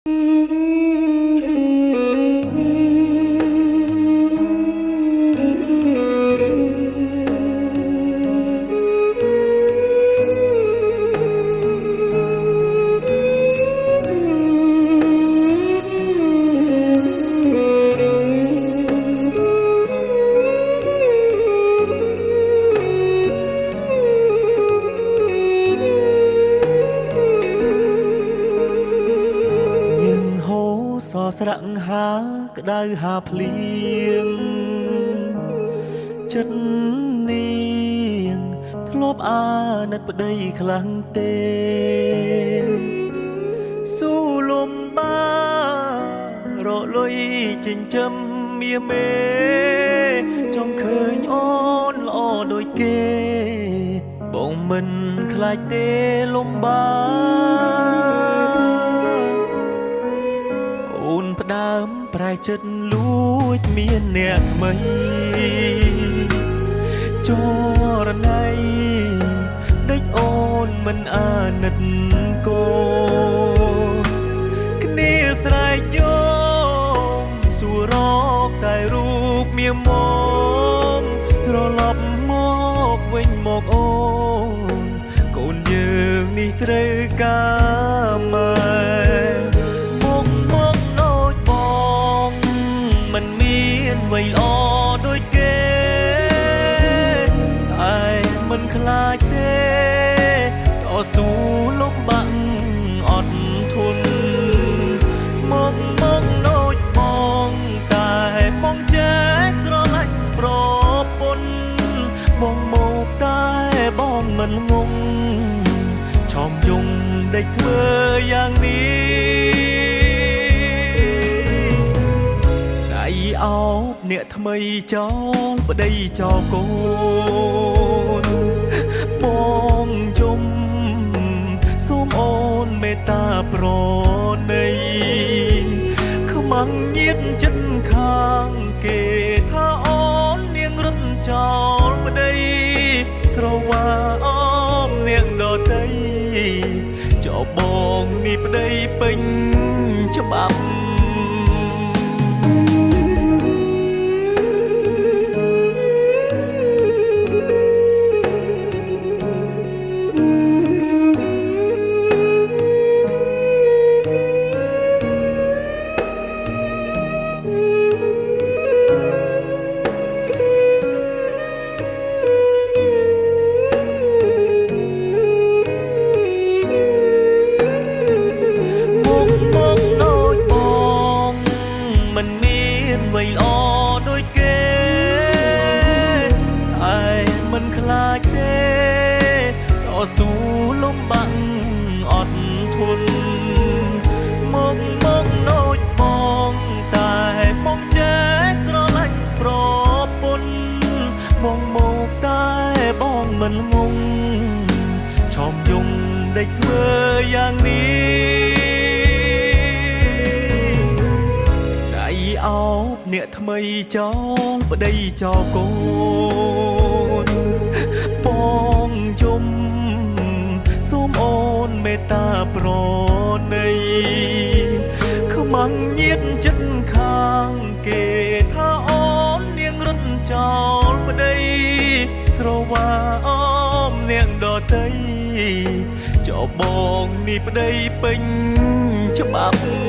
ស្រក់ហាក្តៅហាភ្លៀងចិត្តនាងធ្លាប់អាណិតប្តីខ្លាំងទេស៊ូលំបារលុយចិញ្ចឹមមាមេចង់ឃើញអូនល្អដូចគេបងមិនខ្លាចទេលំបាអូនផ្ដើមប្រែចិត្តលួចមានអ្នកថ្មីចរណៃដេចអូនមិនអាណិតគោគ្នាស្រែកយោមសួររកតែរូបមាមកត្រឡប់មកវិញមកអូនកូនយើងនេះត្រូវការម៉ែអ្វីល្អដូចគេតែមិនខ្លាចទេតស៊ូលំបាក់អត់ធន់មកដូចបងតែបងចេះស្រឡាញ់ប្រពន្ធបងមកតែបងមិនងងឆោមយំដេកធ្វើយ៉ាងនេះអោបអ្នកថ្មីចោលប្តីចោលកូនបងជុំសូមអូនមេត្តាប្រណីខ្មាំងញៀតចិត្តខាងគេថាអូននាងរត់ចោលប្តីស្រវាអមនាងដតីចោលបងនេះប្តីពេញច្បាប់អ្វីល្អដូចគេតែមិនខ្លាចទេតស៊ូលំបាក់អត់ធន់មកដូចបងតែបងចេះស្រឡាញ់ប្រពន្ធបងមកតែបងមិនងងឆោមយំដេកធ្វើយ៉ាងនេះអោបអ្នកថ្មីចោលប្តីចោលកូនបងជុំសូមអូនមេត្តាប្រណីខ្មាំងញៀតចិត្តខាងគេថាអូននាងរត់ចោលប្តីស្រវាអមនាងដតីចោលបងនេះប្តីពេញច្បាប់